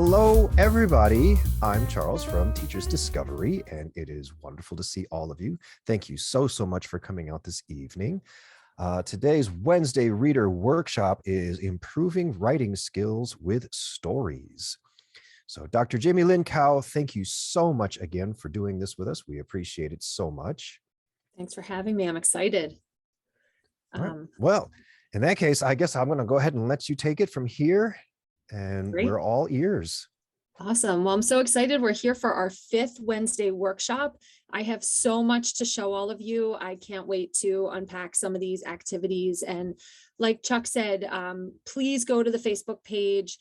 Hello, everybody. I'm Charles from Teachers Discovery, and it is wonderful to see all of you. Thank you so much for coming out this evening. Today's Wednesday Reader Workshop is Improving Writing Skills with Stories. So Dr. Jamie Lincow, thank you so much again for doing this with us. We appreciate it so much. Thanks for having me. I'm excited. Right. Well, in that case, I guess I'm going to go ahead and let you take it from here, and Great. we're all ears. Awesome. Well, I'm so excited. We're here for our 5th Wednesday workshop. I have so much to show all of you. I can't wait to unpack some of these activities. And like Chuck said, please go to the Facebook page.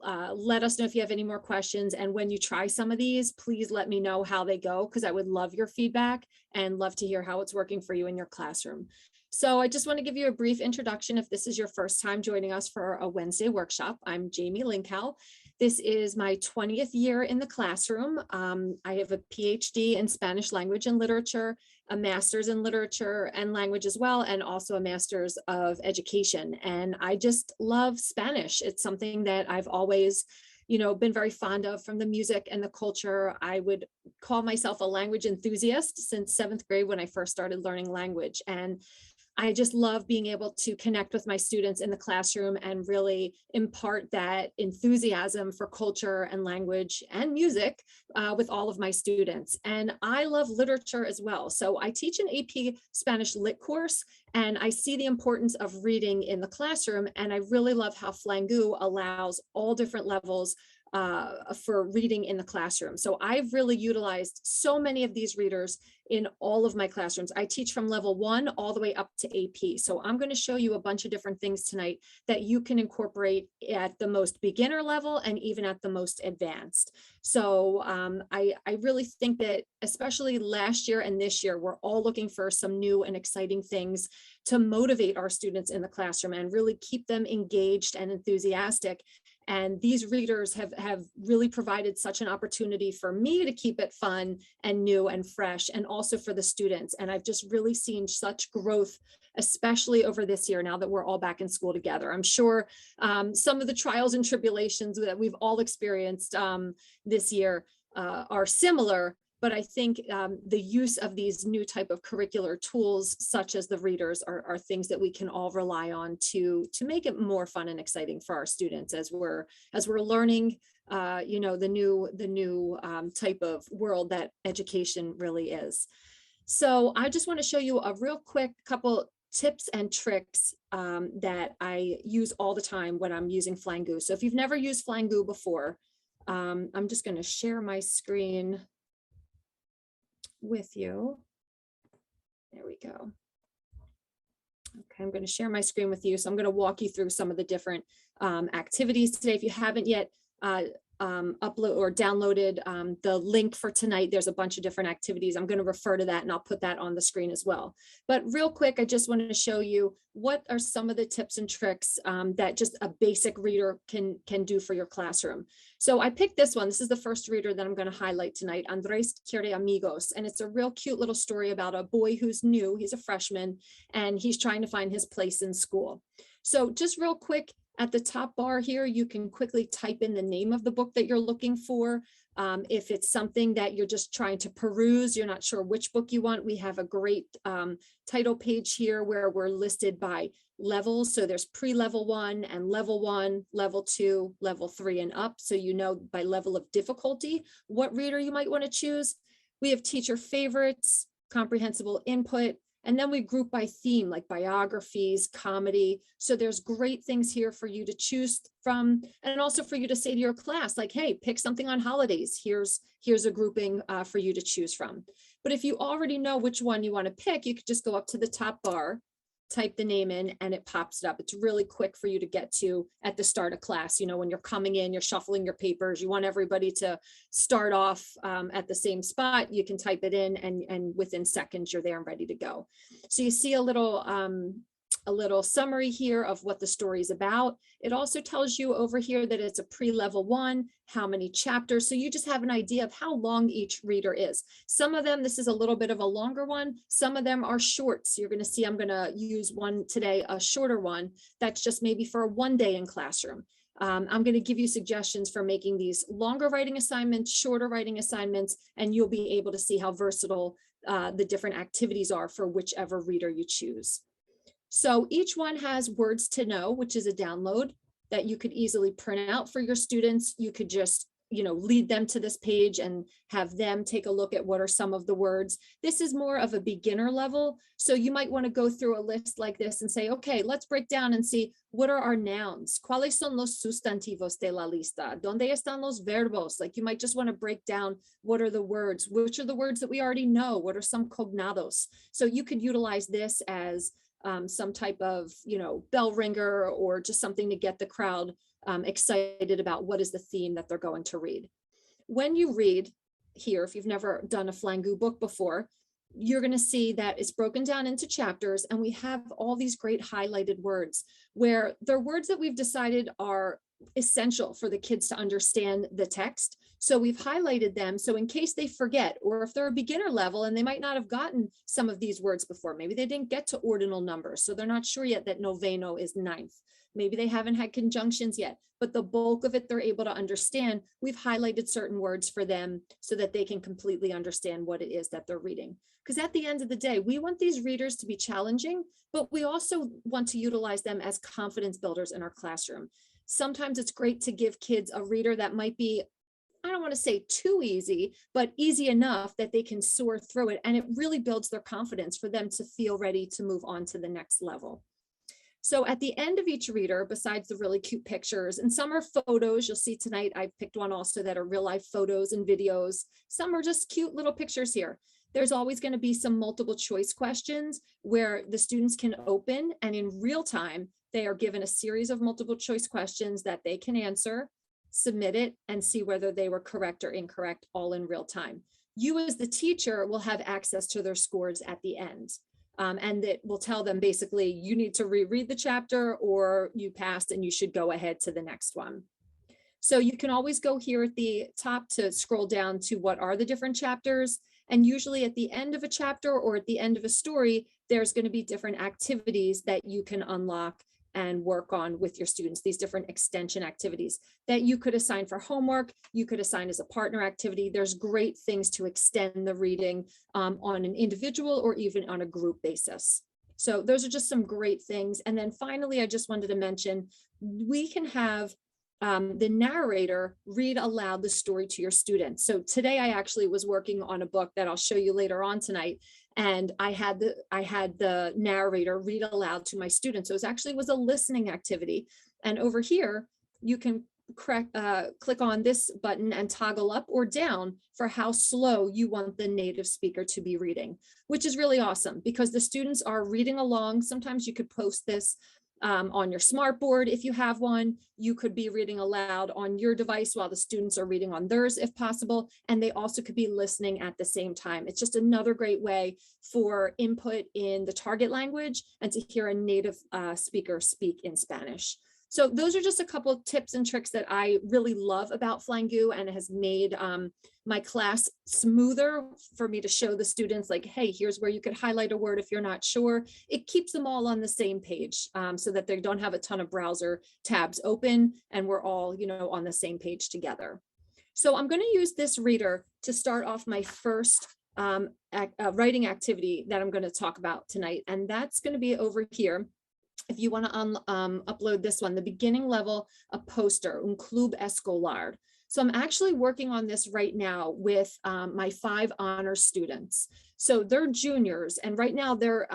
Let us know if you have any more questions. And when you try some of these, please let me know how they go, because I would love your feedback and love to hear how it's working for you in your classroom. So I just want to give you a brief introduction. If this is your first time joining us for a Wednesday workshop, I'm Jamie Lincow. This is my 20th year in the classroom. I have a PhD in Spanish language and literature, a master's in literature and language as well, and also a master's of education. And I just love Spanish. It's something that I've always, been very fond of, from the music and the culture. I would call myself a language enthusiast since 7th grade when I first started learning language. And I just love being able to connect with my students in the classroom and really impart that enthusiasm for culture and language and music with all of my students. And I love literature as well. So I teach an AP Spanish Lit course, and I see the importance of reading in the classroom. And I really love how Flangu allows all different levels for reading in the classroom. So I've really utilized so many of these readers in all of my classrooms. I teach from level 1 all the way up to AP. So I'm going to show you a bunch of different things tonight that you can incorporate at the most beginner level and even at the most advanced. So I really think that, especially last year and this year, we're all looking for some new and exciting things to motivate our students in the classroom and really keep them engaged and enthusiastic. And these readers have really provided such an opportunity for me to keep it fun and new and fresh, and also for the students. And I've just really seen such growth, especially over this year, now that we're all back in school together. I'm sure some of the trials and tribulations that we've all experienced this year are similar. But I think the use of these new type of curricular tools, such as the readers, are things that we can all rely on to make it more fun and exciting for our students as we're learning, the new type of world that education really is. So I just want to show you a real quick couple tips and tricks that I use all the time when I'm using Flangu. So if you've never used Flangu before, I'm just going to share my screen with you. There we go. Okay, I'm going to share my screen with you. So I'm going to walk you through some of the different activities today. If you haven't yet upload or downloaded the link for tonight, there's a bunch of different activities. I'm going to refer to that, and I'll put that on the screen as well. But real quick, I just wanted to show you what are some of the tips and tricks that just a basic reader can do for your classroom. So I picked this one. This is the first reader that I'm going to highlight tonight, Andres Quiere Amigos. And it's a real cute little story about a boy who's new. He's a freshman, and he's trying to find his place in school. So just real quick, at the top bar here, you can quickly type in the name of the book that you're looking for. If it's something that you're just trying to peruse, you're not sure which book you want, we have a great title page here where we're listed by levels. So there's pre-level 1 and level 1, level 2, level 3 and up. So you know by level of difficulty what reader you might want to choose. We have teacher favorites, comprehensible input, and then we group by theme, like biographies, comedy. So there's great things here for you to choose from, and also for you to say to your class, like, hey, pick something on holidays. Here's a grouping for you to choose from. But if you already know which one you want to pick, you could just go up to the top bar, type the name in, and it pops it up. It's really quick for you to get to at the start of class. When you're coming in, you're shuffling your papers, you want everybody to start off at the same spot. You can type it in, and within seconds you're there and ready to go. So you see a little summary here of what the story is about. It also tells you over here that it's a pre-level 1, how many chapters. So you just have an idea of how long each reader is. Some of them, this is a little bit of a longer one. Some of them are short. So you're going to see, I'm going to use one today, a shorter one. That's just maybe for one day in classroom. I'm going to give you suggestions for making these longer writing assignments, shorter writing assignments, and you'll be able to see how versatile the different activities are for whichever reader you choose. So each one has words to know, which is a download that you could easily print out for your students. You could just, lead them to this page and have them take a look at what are some of the words. This is more of a beginner level. So you might want to go through a list like this and say, okay, let's break down and see what are our nouns. ¿Cuáles son los sustantivos de la lista? ¿Dónde están los verbos? Like you might just want to break down what are the words, which are the words that we already know, what are some cognados. So you could utilize this as some type of, bell ringer or just something to get the crowd excited about what is the theme that they're going to read. When you read here, if you've never done a Flangu book before, you're going to see that it's broken down into chapters, and we have all these great highlighted words where they're words that we've decided are essential for the kids to understand the text. So we've highlighted them. So in case they forget, or if they're a beginner level and they might not have gotten some of these words before, maybe they didn't get to ordinal numbers, so they're not sure yet that noveno is ninth. Maybe they haven't had conjunctions yet, but the bulk of it they're able to understand. We've highlighted certain words for them so that they can completely understand what it is that they're reading. Because at the end of the day, we want these readers to be challenging, but we also want to utilize them as confidence builders in our classroom. Sometimes it's great to give kids a reader that might be, I don't want to say too easy, but easy enough that they can soar through it. And it really builds their confidence for them to feel ready to move on to the next level. So at the end of each reader, besides the really cute pictures, and some are photos, you'll see tonight, I've picked one also that are real life photos and videos. Some are just cute little pictures here. There's always going to be some multiple choice questions where the students can open, and in real time, they are given a series of multiple choice questions that they can answer, submit it, and see whether they were correct or incorrect, all in real time. You as the teacher will have access to their scores at the end. And it will tell them basically, you need to reread the chapter or you passed and you should go ahead to the next one. So you can always go here at the top to scroll down to what are the different chapters. And usually at the end of a chapter or at the end of a story, there's going to be different activities that you can unlock and work on with your students, these different extension activities that you could assign for homework, you could assign as a partner activity. There's great things to extend the reading on an individual or even on a group basis. So those are just some great things. And then finally, I just wanted to mention, we can have the narrator read aloud the story to your students. So today I actually was working on a book that I'll show you later on tonight. And I had the narrator read aloud to my students. So it was a listening activity. And over here, you can click on this button and toggle up or down for how slow you want the native speaker to be reading, which is really awesome because the students are reading along. Sometimes you could post this on your smart board. If you have one, you could be reading aloud on your device while the students are reading on theirs if possible. And they also could be listening at the same time. It's just another great way for input in the target language and to hear a native speaker speak in Spanish. So those are just a couple of tips and tricks that I really love about Flangu, and it has made my class smoother for me to show the students like, hey, here's where you could highlight a word if you're not sure. It keeps them all on the same page so that they don't have a ton of browser tabs open and we're all, on the same page together. So I'm going to use this reader to start off my first writing activity that I'm going to talk about tonight. And that's going to be over here. If you want to upload this one, the beginning level, a poster, un club escolar. So I'm actually working on this right now with my 5 honors students. So they're juniors, and right now they're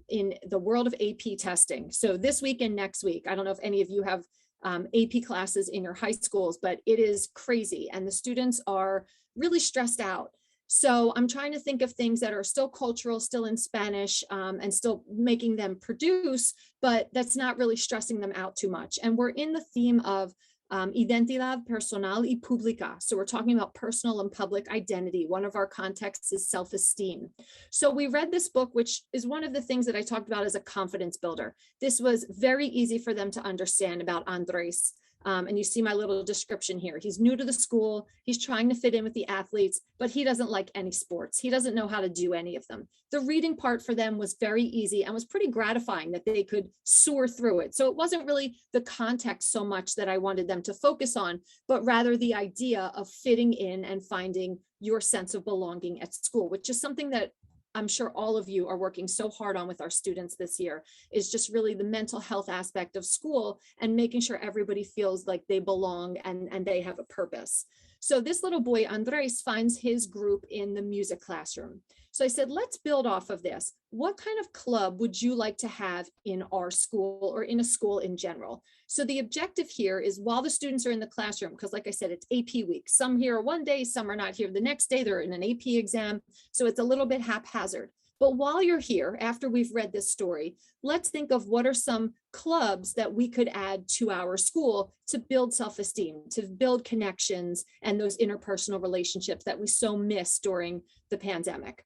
in the world of AP testing. So this week and next week, I don't know if any of you have AP classes in your high schools, but it is crazy, and the students are really stressed out. So I'm trying to think of things that are still cultural, still in Spanish, and still making them produce, but that's not really stressing them out too much. And we're in the theme of identidad personal y pública. So we're talking about personal and public identity. One of our contexts is self-esteem. So we read this book, which is one of the things that I talked about as a confidence builder. This was very easy for them to understand about Andres. And you see my little description here. He's new to the school. He's trying to fit in with the athletes, but he doesn't like any sports. He doesn't know how to do any of them. The reading part for them was very easy and was pretty gratifying that they could soar through it. So it wasn't really the context so much that I wanted them to focus on, but rather the idea of fitting in and finding your sense of belonging at school, which is something that I'm sure all of you are working so hard on with our students this year, is just really the mental health aspect of school and making sure everybody feels like they belong and they have a purpose. So this little boy, Andres, finds his group in the music classroom. So I said, let's build off of this. What kind of club would you like to have in our school or in a school in general? So the objective here is while the students are in the classroom, because like I said, it's AP week. Some here one day, some are not here the next day, they're in an AP exam. So it's a little bit haphazard. But while you're here, after we've read this story, let's think of what are some clubs that we could add to our school to build self-esteem, to build connections and those interpersonal relationships that we so miss during the pandemic.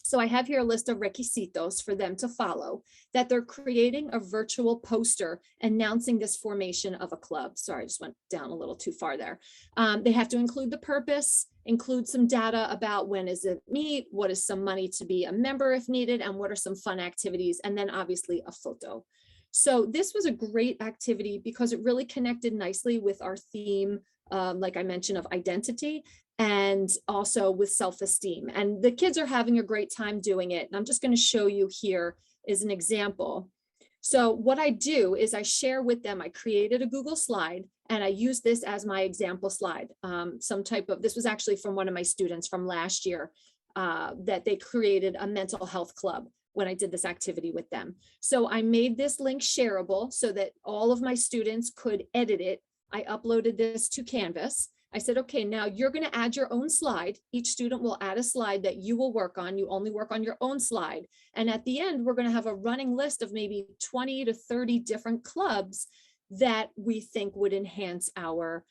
So I have here a list of requisitos for them to follow, that they're creating a virtual poster announcing this formation of a club. Sorry, I just went down a little too far there. They have to include the purpose, include some data about when is it meet, what is some money to be a member if needed, and what are some fun activities, and then obviously a photo. So this was a great activity because it really connected nicely with our theme, like I mentioned, of identity, and also with self-esteem. And the kids are having a great time doing it. And I'm just going to show you here is an example. So what I do is I share with them, I created a Google slide and I use this as my example slide. This was actually from one of my students from last year, that they created a mental health club when I did this activity with them. So I made this link shareable so that all of my students could edit it. I uploaded this to Canvas. I said, okay, now you're going to add your own slide. Each student will add a slide that you will work on. You only work on your own slide. And at the end, we're going to have a running list of maybe 20 to 30 different clubs that we think would enhance our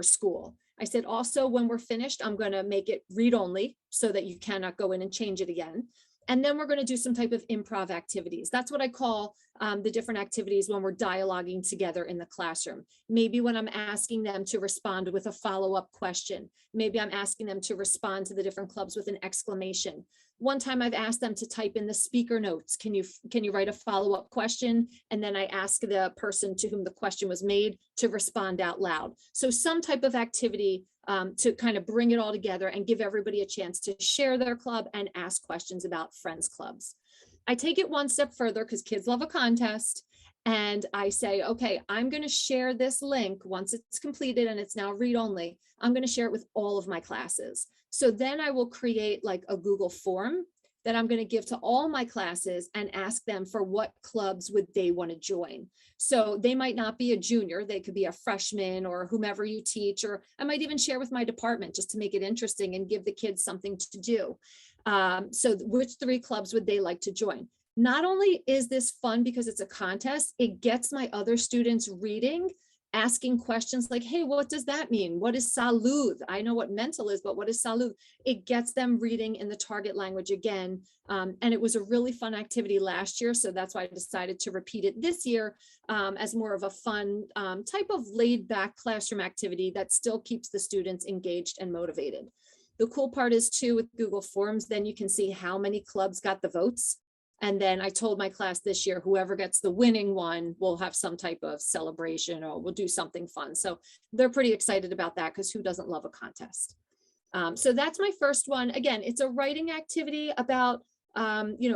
school. I said, also, when we're finished, I'm going to make it read only so that you cannot go in and change it again. And then we're going to do some type of improv activities. That's what I call the different activities when we're dialoguing together in the classroom. Maybe when I'm asking them to respond with a follow-up question. Maybe I'm asking them to respond to the different clubs with an exclamation. One time I've asked them to type in the speaker notes. Can you write a follow-up question? And then I ask the person to whom the question was made to respond out loud. So some type of activity to kind of bring it all together and give everybody a chance to share their club and ask questions about friends clubs. I take it one step further because kids love a contest. And I say, okay, I'm going to share this link once it's completed and it's now read only. I'm going to share it with all of my classes. So then I will create like a Google form that I'm going to give to all my classes and ask them for what clubs would they want to join. So they might not be a junior, they could be a freshman or whomever you teach, or I might even share with my department just to make it interesting and give the kids something to do. So which 3 clubs would they like to join? Not only is this fun because it's a contest, it gets my other students reading, asking questions like, hey, what does that mean? What is salud? I know what mental is, but what is salud? It gets them reading in the target language again. And it was a really fun activity last year. So that's why I decided to repeat it this year as more of a fun type of laid back classroom activity that still keeps the students engaged and motivated. The cool part is too, with Google Forms, then you can see how many clubs got the votes. And then I told my class this year, whoever gets the winning one will have some type of celebration or we'll do something fun. So they're pretty excited about that because who doesn't love a contest? So that's my first one. Again, it's a writing activity about,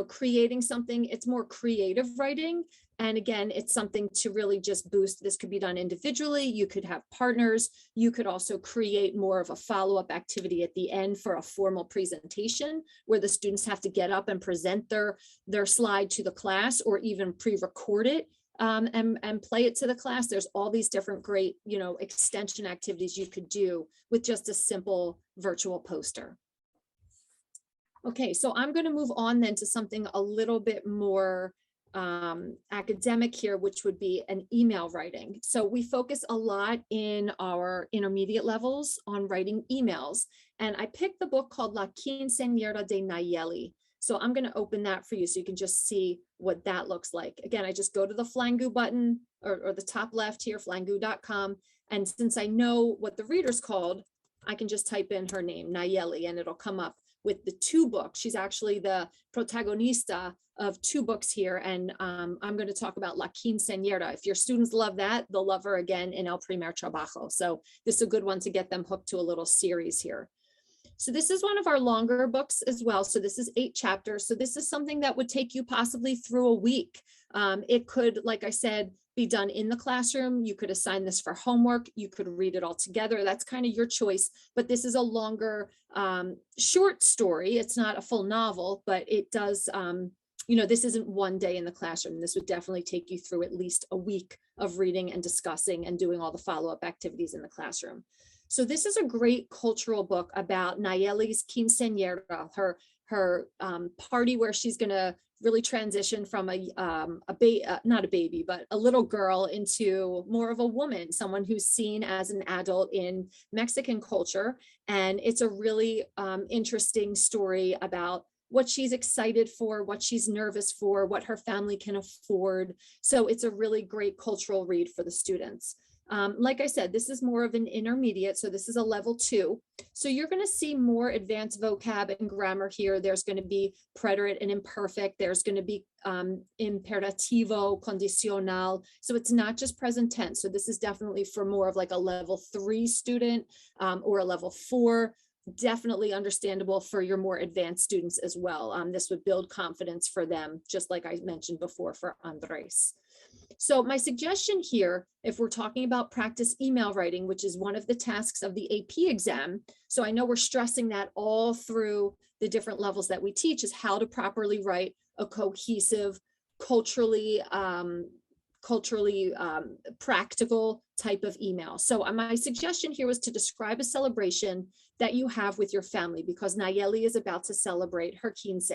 creating something. It's more creative writing. And again, it's something to really just boost. This could be done individually. You could have partners. You could also create more of a follow-up activity at the end for a formal presentation where the students have to get up and present their slide to the class or even pre-record it and play it to the class. There's all these different great, extension activities you could do with just a simple virtual poster. Okay, so I'm going to move on then to something a little bit more academic here, which would be an email writing. So we focus a lot in our intermediate levels on writing emails. And I picked the book called La Quinceañera de Nayeli. So I'm going to open that for you so you can just see what that looks like. Again, I just go to the Flangu button or the top left here, flangu.com. And since I know what the reader's called, I can just type in her name, Nayeli, and it'll come up with the 2 books. She's actually the protagonista of 2 books here. And I'm going to talk about La Quinceañera. If your students love that, they'll love her again in El Primer Trabajo. So this is a good one to get them hooked to a little series here. So this is one of our longer books as well. So this is 8 chapters. So this is something that would take you possibly through a week. It could, like I said, be done in the classroom. You could assign this for homework. You could read it all together. That's kind of your choice. But this is a longer, short story. It's not a full novel, but it does, this isn't one day in the classroom. This would definitely take you through at least a week of reading and discussing and doing all the follow-up activities in the classroom. So this is a great cultural book about Nayeli's quinceañera, her party where she's going to really transition from not a baby, but a little girl into more of a woman, someone who's seen as an adult in Mexican culture. And it's a really interesting story about what she's excited for, what she's nervous for, what her family can afford. So it's a really great cultural read for the students. Like I said, this is more of an intermediate. So this is a level 2. So you're going to see more advanced vocab and grammar here. There's going to be preterite and imperfect. There's going to be imperativo, condicional. So it's not just present tense. So this is definitely for more of like a level 3 student or a level 4. Definitely understandable for your more advanced students as well. This would build confidence for them, just like I mentioned before for Andres. So my suggestion here, if we're talking about practice email writing, which is one of the tasks of the AP exam, so I know we're stressing that all through the different levels that we teach, is how to properly write a cohesive, culturally practical type of email. So my suggestion here was to describe a celebration that you have with your family, because Nayeli is about to celebrate her quince.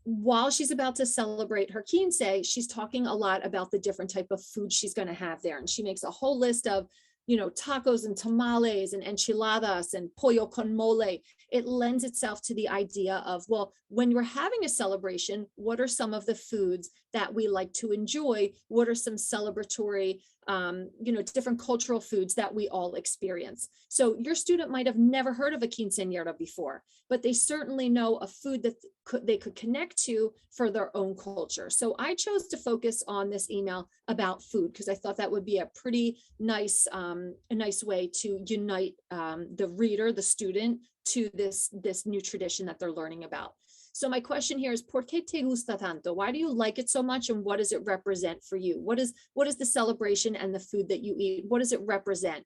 While she's about to celebrate her quince, she's talking a lot about the different type of food she's going to have there. And she makes a whole list of, tacos and tamales and enchiladas and pollo con mole. It lends itself to the idea of, well, when you're having a celebration, what are some of the foods that we like to enjoy? What are some celebratory, different cultural foods that we all experience? So your student might have never heard of a quinceañera before, but they certainly know a food that they could connect to for their own culture. So I chose to focus on this email about food because I thought that would be a pretty nice, way to unite the reader, the student, to this new tradition that they're learning about. So my question here is, ¿por qué te gusta tanto? Why do you like it so much, and what does it represent for you? What is the celebration and the food that you eat? What does it represent?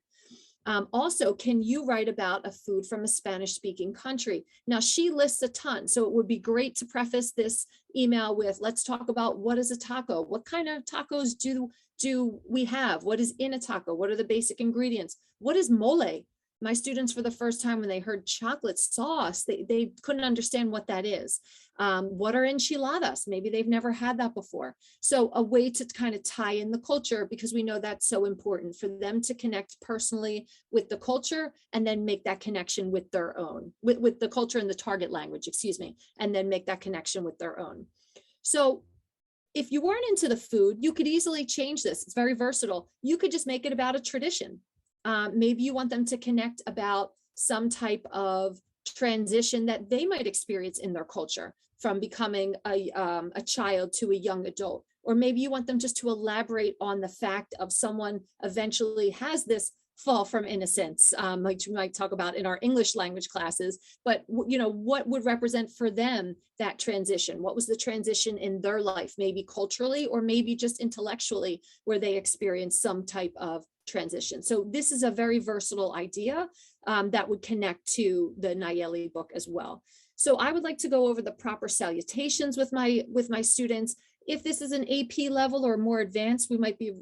Also, can you write about a food from a Spanish-speaking country? Now, she lists a ton, so it would be great to preface this email with, let's talk about what is a taco? What kind of tacos do we have? What is in a taco? What are the basic ingredients? What is mole? My students, for the first time, when they heard chocolate sauce, they couldn't understand what that is. What are enchiladas? Maybe they've never had that before. So a way to kind of tie in the culture, because we know that's so important for them to connect personally with the culture and then make that connection with their own, with the culture and the target language, and then make that connection with their own. So if you weren't into the food, you could easily change this. It's very versatile. You could just make it about a tradition. Maybe you want them to connect about some type of transition that they might experience in their culture, from becoming a child to a young adult. Or maybe you want them just to elaborate on the fact of someone eventually has this fall from innocence, like we might talk about in our English language classes, but what would represent for them that transition? What was the transition in their life, maybe culturally or maybe just intellectually, where they experienced some type of transition? So this is a very versatile idea that would connect to the Nayeli book as well. So I would like to go over the proper salutations with my students. If this is an AP level or more advanced, we might be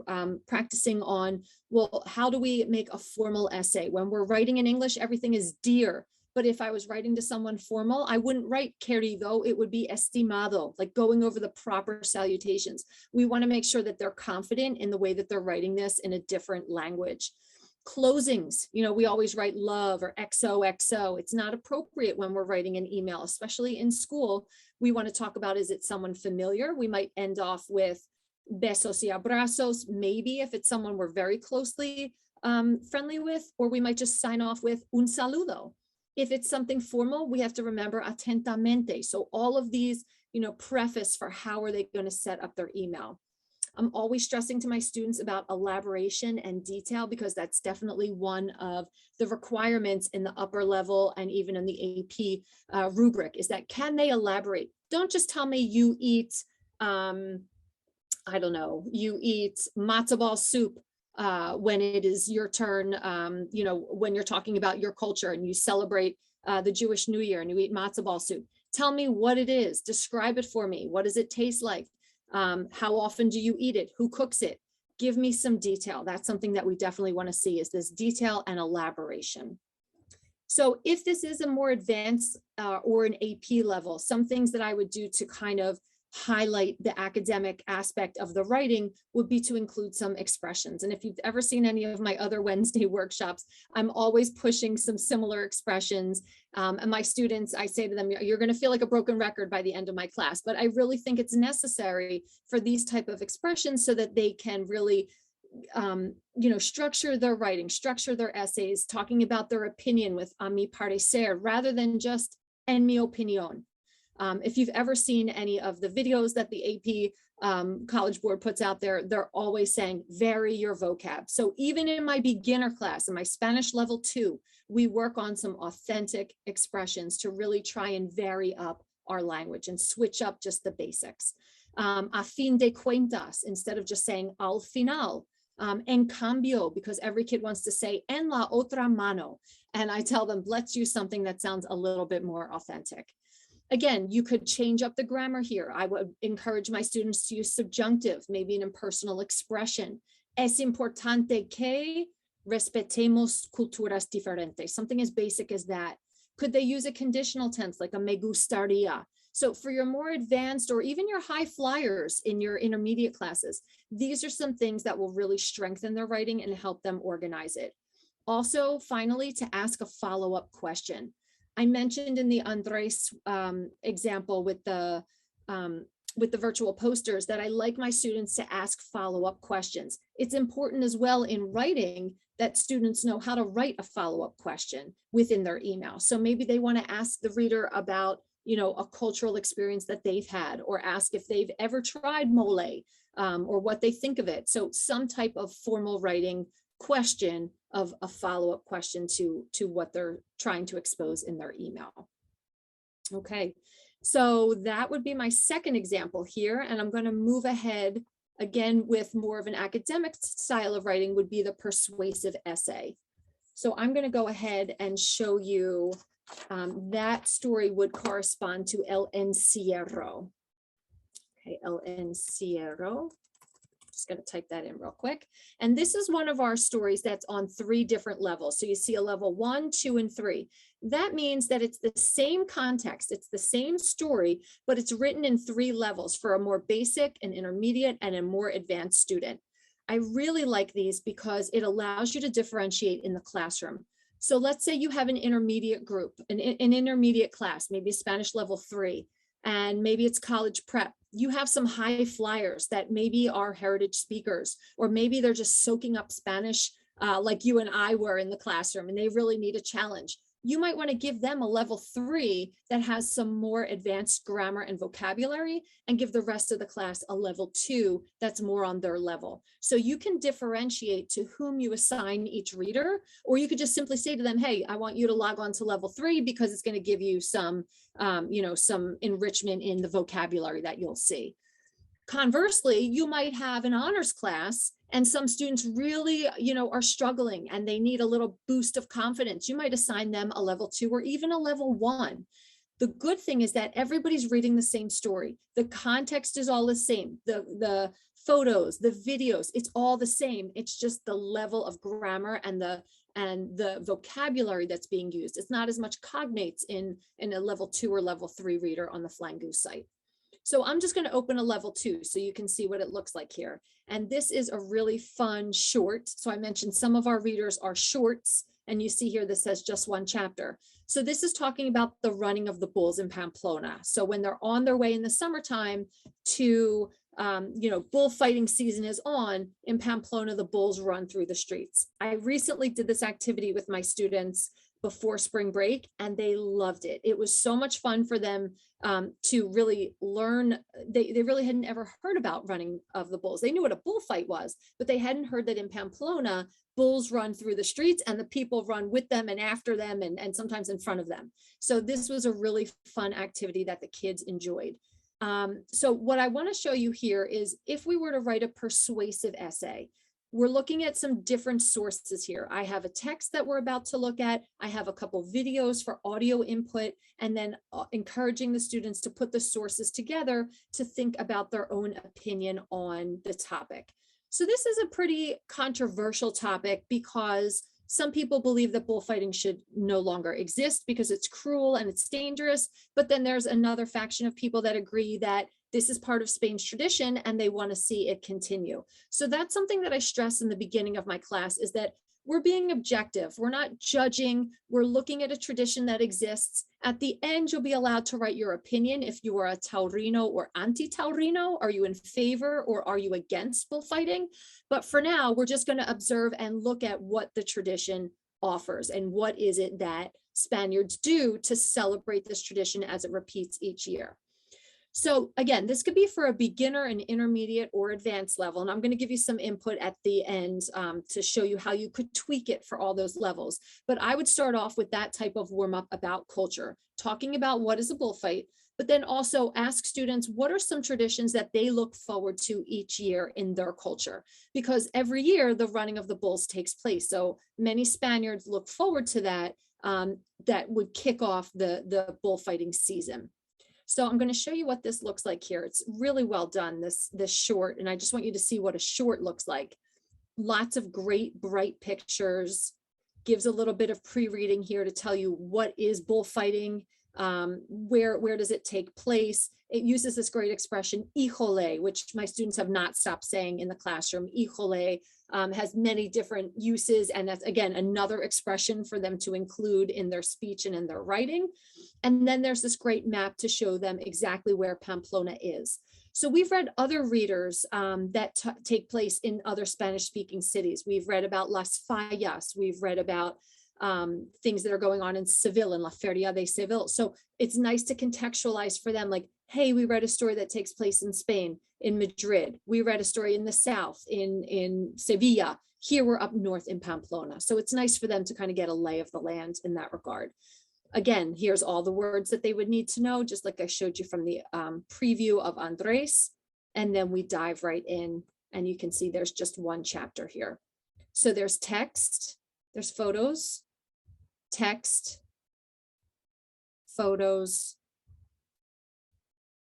practicing on, well, how do we make a formal essay? When we're writing in English, everything is dear. But if I was writing to someone formal, I wouldn't write querido, it would be estimado, like going over the proper salutations. We want to make sure that they're confident in the way that they're writing this in a different language. Closings, we always write love or XOXO. It's not appropriate when we're writing an email, especially in school. We want to talk about, is it someone familiar? We might end off with besos y abrazos, maybe if it's someone we're very closely friendly with, or we might just sign off with un saludo. If it's something formal, we have to remember atentamente. So all of these, preface for how are they going to set up their email. I'm always stressing to my students about elaboration and detail, because that's definitely one of the requirements in the upper level and even in the AP rubric, is that can they elaborate? Don't just tell me you eat, I don't know, you eat matzo ball soup when it is your turn, when you're talking about your culture and you celebrate the Jewish New Year and you eat matzo ball soup. Tell me what it is. Describe it for me. What does it taste like? How often do you eat it? Who cooks it? Give me some detail. That's something that we definitely want to see, is this detail and elaboration. So if this is a more advanced or an AP level, some things that I would do to kind of highlight the academic aspect of the writing would be to include some expressions. And if you've ever seen any of my other Wednesday workshops, I'm always pushing some similar expressions. And my students, I say to them, you're going to feel like a broken record by the end of my class, but I really think it's necessary for these type of expressions so that they can really structure their writing, structure their essays, talking about their opinion with a mi parecer rather than just en mi opinión. If you've ever seen any of the videos that the AP College Board puts out there, they're always saying, vary your vocab. So even in my beginner class, in my Spanish level 2, we work on some authentic expressions to really try and vary up our language and switch up just the basics. A fin de cuentas, instead of just saying al final. En cambio, because every kid wants to say en la otra mano. And I tell them, let's use something that sounds a little bit more authentic. Again, you could change up the grammar here. I would encourage my students to use subjunctive, maybe an impersonal expression. Es importante que respetemos culturas diferentes, something as basic as that. Could they use a conditional tense like a me gustaría? So for your more advanced or even your high flyers in your intermediate classes, these are some things that will really strengthen their writing and help them organize it. Also, finally, to ask a follow-up question. I mentioned in the Andres example with the virtual posters that I like my students to ask follow-up questions. It's important as well in writing that students know how to write a follow-up question within their email. So maybe they want to ask the reader about, a cultural experience that they've had, or ask if they've ever tried mole, or what they think of it. So some type of formal writing question of a follow-up question to what they're trying to expose in their email. Okay, so that would be my second example here, and I'm going to move ahead again with more of an academic style of writing would be the persuasive essay. So I'm going to go ahead and show you that story would correspond to El Encierro. Okay, El Encierro. Just going to type that in real quick. And this is one of our stories that's on 3 different levels. So you see a level 1, 2, and 3. That means that it's the same context, it's the same story, but it's written in 3 levels for a more basic, an intermediate, and a more advanced student. I really like these because it allows you to differentiate in the classroom. So let's say you have an intermediate group, an intermediate class, maybe Spanish level 3, and maybe it's college prep. You have some high flyers that maybe are heritage speakers, or maybe they're just soaking up Spanish like you and I were in the classroom, and they really need a challenge. You might want to give them a level 3 that has some more advanced grammar and vocabulary, and give the rest of the class a level 2 that's more on their level. So you can differentiate to whom you assign each reader, or you could just simply say to them, hey, I want you to log on to level 3 because it's going to give you some, some enrichment in the vocabulary that you'll see. Conversely, you might have an honors class and some students really, are struggling and they need a little boost of confidence. You might assign them a level 2 or even a level 1. The good thing is that everybody's reading the same story. The context is all the same. The photos, the videos, it's all the same. It's just the level of grammar and the vocabulary that's being used. It's not as much cognates in a level 2 or level 3 reader on the Flying Goose site. So I'm just going to open a level 2 so you can see what it looks like here. And this is a really fun short. So I mentioned some of our readers are shorts, and you see here this says just one chapter. So this is talking about the running of the bulls in Pamplona. So when they're on their way in the summertime to bullfighting season is on in Pamplona, the bulls run through the streets. I recently did this activity with my students before spring break, and they loved it. It was so much fun for them to really learn. They really hadn't ever heard about running of the bulls. They knew what a bullfight was, but they hadn't heard that in Pamplona, bulls run through the streets and the people run with them and after them and sometimes in front of them. So this was a really fun activity that the kids enjoyed. So what I want to show you here is if we were to write a persuasive essay, we're looking at some different sources here. I have a text that we're about to look at. I have a couple videos for audio input, and then encouraging the students to put the sources together to think about their own opinion on the topic. So this is a pretty controversial topic because some people believe that bullfighting should no longer exist because it's cruel and it's dangerous. But then there's another faction of people that agree that this is part of Spain's tradition and they want to see it continue. So that's something that I stress in the beginning of my class, is that we're being objective. We're not judging. We're looking at a tradition that exists. At the end, you'll be allowed to write your opinion if you are a Taurino or anti-Taurino. Are you in favor or are you against bullfighting? But for now, we're just going to observe and look at what the tradition offers and what is it that Spaniards do to celebrate this tradition as it repeats each year. So again, this could be for a beginner, an intermediate, or advanced level. And I'm going to give you some input at the end to show you how you could tweak it for all those levels. But I would start off with that type of warm up about culture, talking about what is a bullfight, but then also ask students, what are some traditions that they look forward to each year in their culture? Because every year the running of the bulls takes place. So many Spaniards look forward to that, that would kick off the bullfighting season. So I'm going to show you what this looks like here. It's really well done, this short, and I just want you to see what a short looks like. Lots of great bright pictures, gives a little bit of pre-reading here to tell you what is bullfighting, where does it take place. It uses this great expression, híjole, which my students have not stopped saying in the classroom. Híjole has many different uses, and that's, again, another expression for them to include in their speech and in their writing. And then there's this great map to show them exactly where Pamplona is. So we've read other readers that take place in other Spanish-speaking cities. We've read about Las Fallas. We've read about things that are going on in Seville, in La Feria de Seville. So it's nice to contextualize for them, like, hey, we read a story that takes place in Spain, in Madrid. We read a story in the south, in Sevilla. Here we're up north in Pamplona. So it's nice for them to kind of get a lay of the land in that regard. Again, here's all the words that they would need to know, just like I showed you from the preview of Andres. And then we dive right in, and you can see there's just one chapter here. So there's text, there's photos, text, photos,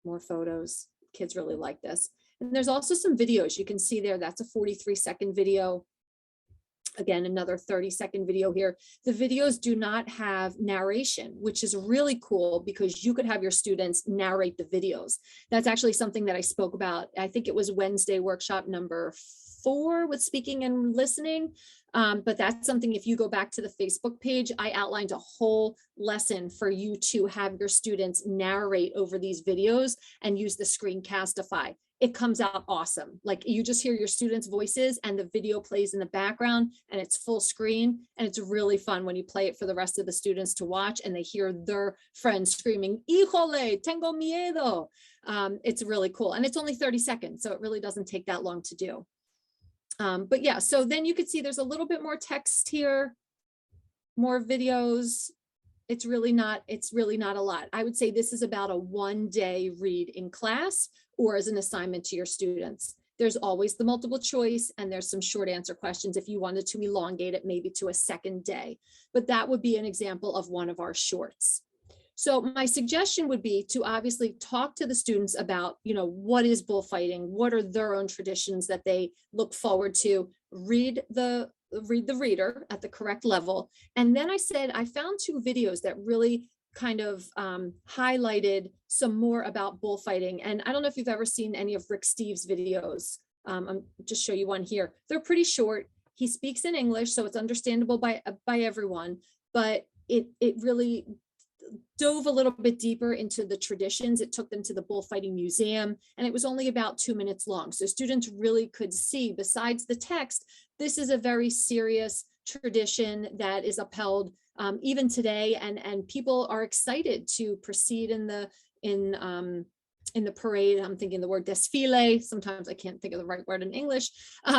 more photos. Kids really like this. And there's also some videos you can see there. That's a 43-second video. Again, another 30-second video here. The videos do not have narration, which is really cool because you could have your students narrate the videos. That's actually something that I spoke about. I think it was Wednesday workshop number 4 with speaking and listening. But that's something, if you go back to the Facebook page, I outlined a whole lesson for you to have your students narrate over these videos and use the Screencastify. It comes out awesome. Like, you just hear your students' voices and the video plays in the background and it's full screen. And it's really fun when you play it for the rest of the students to watch and they hear their friends screaming, híjole, tengo miedo. It's really cool. And it's only 30 seconds, so it really doesn't take that long to do. But yeah, so then you could see there's a little bit more text here, more videos. It's really not a lot. I would say this is about a 1-day read in class or as an assignment to your students. There's always the multiple choice and there's some short answer questions if you wanted to elongate it maybe to a second day, but that would be an example of one of our shorts. So my suggestion would be to obviously talk to the students about, what is bullfighting? What are their own traditions that they look forward to? Read the reader at the correct level. And then I said, I found 2 videos that really kind of highlighted some more about bullfighting. And I don't know if you've ever seen any of Rick Steves' videos. I'm just show you one here. They're pretty short. He speaks in English, so it's understandable by everyone, but it really dove a little bit deeper into the traditions. It took them to the bullfighting museum, and it was only about 2 minutes long. So students really could see, besides the text, this is a very serious tradition that is upheld even today, and people are excited to proceed in the parade. I'm thinking the word desfile. Sometimes I can't think of the right word in English.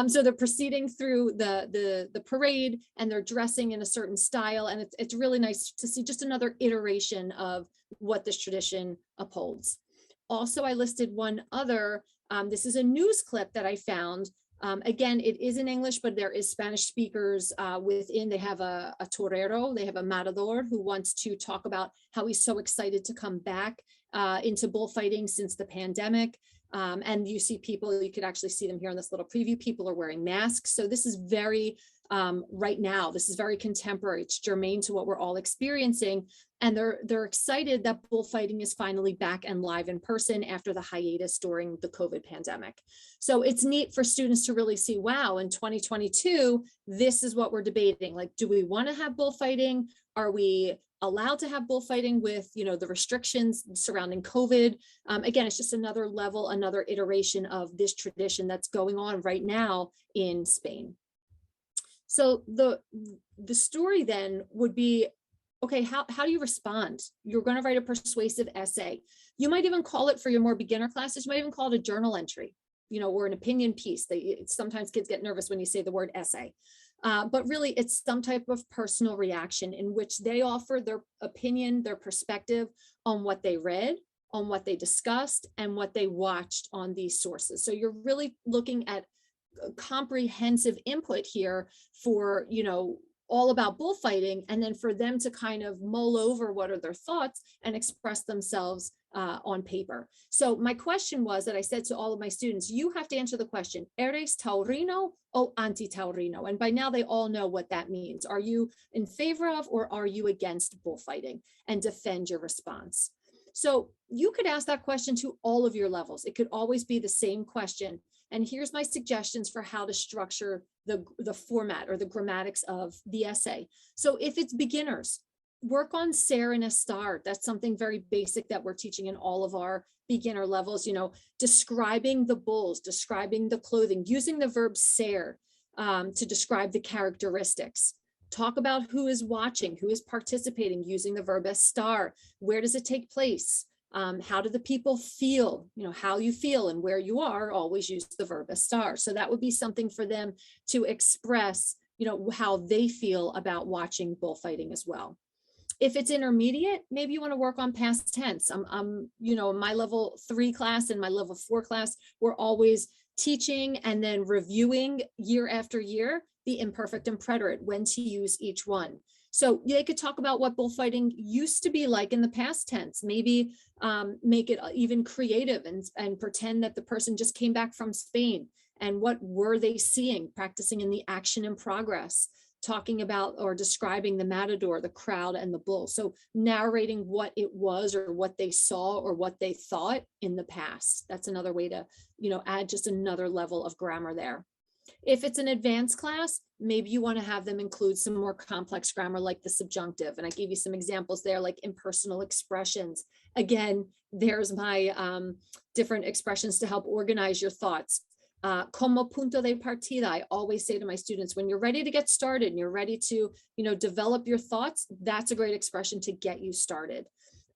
So they're proceeding through the parade, and they're dressing in a certain style. And it's really nice to see just another iteration of what this tradition upholds. Also, I listed one other. This is a news clip that I found. Again, it is in English, but there is Spanish speakers within. They have a torero, they have a matador who wants to talk about how he's so excited to come back into bullfighting since the pandemic. And you see people, you could actually see them here in this little preview. People are wearing masks. So this is very right now, this is very contemporary. It's germane to what we're all experiencing. And they're excited that bullfighting is finally back and live in person after the hiatus during the COVID pandemic. So it's neat for students to really see, wow, in 2022, this is what we're debating. Like, do we want to have bullfighting? Are we allowed to have bullfighting with, the restrictions surrounding COVID? Again, it's just another level, another iteration of this tradition that's going on right now in Spain. So the story then would be, okay, how do you respond? You're going to write a persuasive essay. You might even call it, for your more beginner classes, you might even call it a journal entry, or an opinion piece. Sometimes kids get nervous when you say the word essay. But really, it's some type of personal reaction in which they offer their opinion, their perspective on what they read, on what they discussed, and what they watched on these sources. So you're really looking at comprehensive input here for, all about bullfighting, and then for them to kind of mull over what are their thoughts and express themselves on paper. So my question was that I said to all of my students, you have to answer the question, ¿eres taurino o anti-taurino? And by now they all know what that means. Are you in favor of, or are you against bullfighting? And defend your response. So you could ask that question to all of your levels. It could always be the same question. And here's my suggestions for how to structure the format or the grammatics of the essay. So if it's beginners, work on ser and estar. That's something very basic that we're teaching in all of our beginner levels, describing the bulls, describing the clothing, using the verb ser to describe the characteristics. Talk about who is watching, who is participating, using the verb estar. Where does it take place? How do the people feel? How you feel and where you are, always use the verb estar. So that would be something for them to express, how they feel about watching bullfighting as well. If it's intermediate, maybe you want to work on past tense. My level 3 class and my level 4 class, we're always teaching and then reviewing year after year the imperfect and preterite, when to use each one. So they could talk about what bullfighting used to be like in the past tense, maybe make it even creative and pretend that the person just came back from Spain, and what were they seeing, practicing in the action in progress, talking about or describing the matador, the crowd, and the bull. So narrating what it was or what they saw or what they thought in the past. That's another way to, add just another level of grammar there. If it's an advanced class, maybe you want to have them include some more complex grammar like the subjunctive. And I gave you some examples there, like impersonal expressions. Again, there's my different expressions to help organize your thoughts. Como punto de partida, I always say to my students, when you're ready to get started and you're ready to, develop your thoughts, that's a great expression to get you started.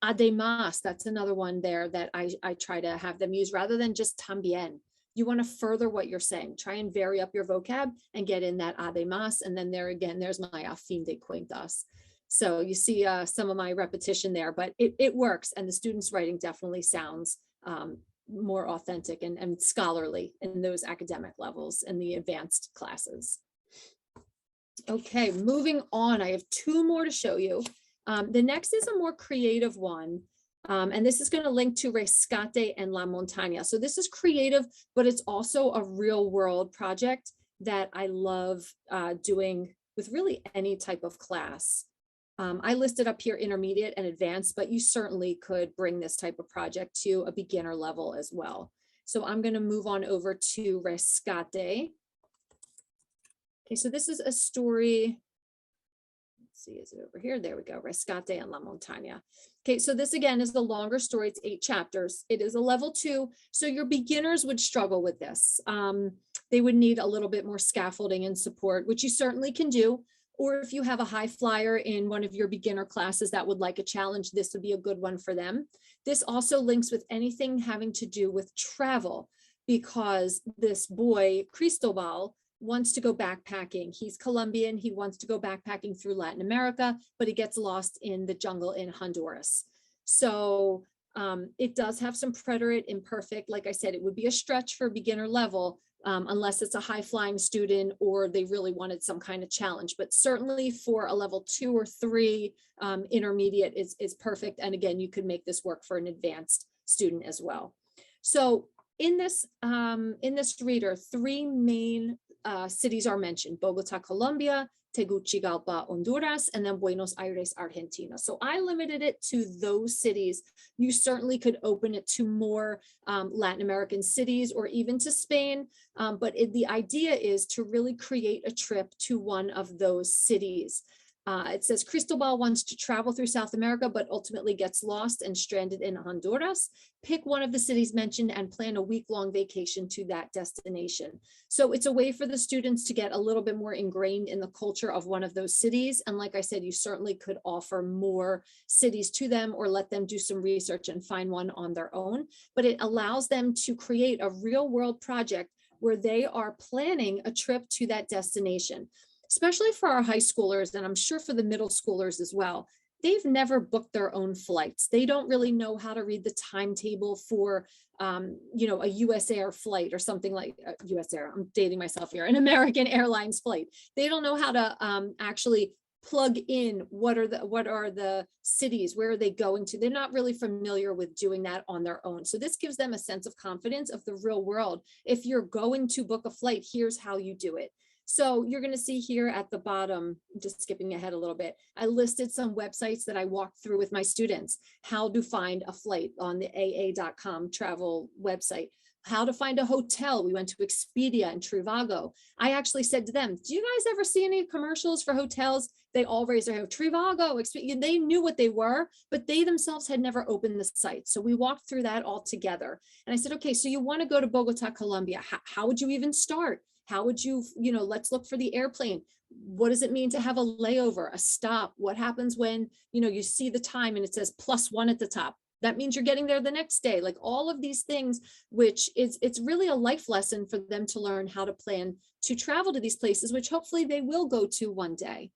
Además, that's another one there that I try to have them use rather than just también. You want to further what you're saying. Try and vary up your vocab and get in that además. And then there again, there's my a fin de cuentas. So you see some of my repetition there, but it works. And the students' writing definitely sounds more authentic and scholarly in those academic levels in the advanced classes. Okay, moving on. I have 2 more to show you. The next is a more creative one. And this is going to link to Rescate and La Montaña. So this is creative, but it's also a real world project that I love doing with really any type of class. I listed up here intermediate and advanced, but you certainly could bring this type of project to a beginner level as well. So I'm going to move on over to Rescate. Okay, so this is a story. Let's see, is it over here? There we go. Rescate en la Montaña. Okay, so this again is the longer story. It's 8 chapters. It is a level 2. So your beginners would struggle with this. They would need a little bit more scaffolding and support, which you certainly can do. Or if you have a high flyer in one of your beginner classes that would like a challenge, this would be a good one for them. This also links with anything having to do with travel, because this boy, Cristobal, wants to go backpacking. He's Colombian. He wants to go backpacking through Latin America, but he gets lost in the jungle in Honduras. So it does have some preterite imperfect. Like I said, it would be a stretch for beginner level, unless it's a high flying student or they really wanted some kind of challenge. But certainly for a level 2 or 3 intermediate is perfect. And again, you could make this work for an advanced student as well. So in this reader, 3 main cities are mentioned: Bogota, Colombia, Tegucigalpa, Honduras, and then Buenos Aires, Argentina. So I limited it to those cities. You certainly could open it to more Latin American cities or even to Spain. But the idea is to really create a trip to one of those cities. It says Cristobal wants to travel through South America, but ultimately gets lost and stranded in Honduras. Pick one of the cities mentioned and plan a week-long vacation to that destination. So it's a way for the students to get a little bit more ingrained in the culture of one of those cities. And like I said, you certainly could offer more cities to them or let them do some research and find one on their own. But it allows them to create a real-world project where they are planning a trip to that destination. Especially for our high schoolers, and I'm sure for the middle schoolers as well. They've never booked their own flights. They don't really know how to read the timetable for, a US Air flight or something like US Air. I'm dating myself here, an American Airlines flight. They don't know how to actually plug in what are the cities, where are they going to. They're not really familiar with doing that on their own. So this gives them a sense of confidence of the real world. If you're going to book a flight, here's how you do it. So you're going to see here at the bottom, just skipping ahead a little bit, I listed some websites that I walked through with my students: how to find a flight on the aa.com travel website, how to find a hotel. We went to Expedia and Trivago. I actually said to them, do you guys ever see any commercials for hotels? They all raised their hand. Trivago, Expedia. They knew what they were, but they themselves had never opened the site. So we walked through that all together. And I said, okay, so you want to go to Bogota, Colombia. How would you even start? How would you, let's look for the airplane. What does it mean to have a layover, a stop? What happens when, you see the time and it says +1 at the top? That means you're getting there the next day. Like all of these things, which it's really a life lesson for them to learn how to plan to travel to these places, which hopefully they will go to one day.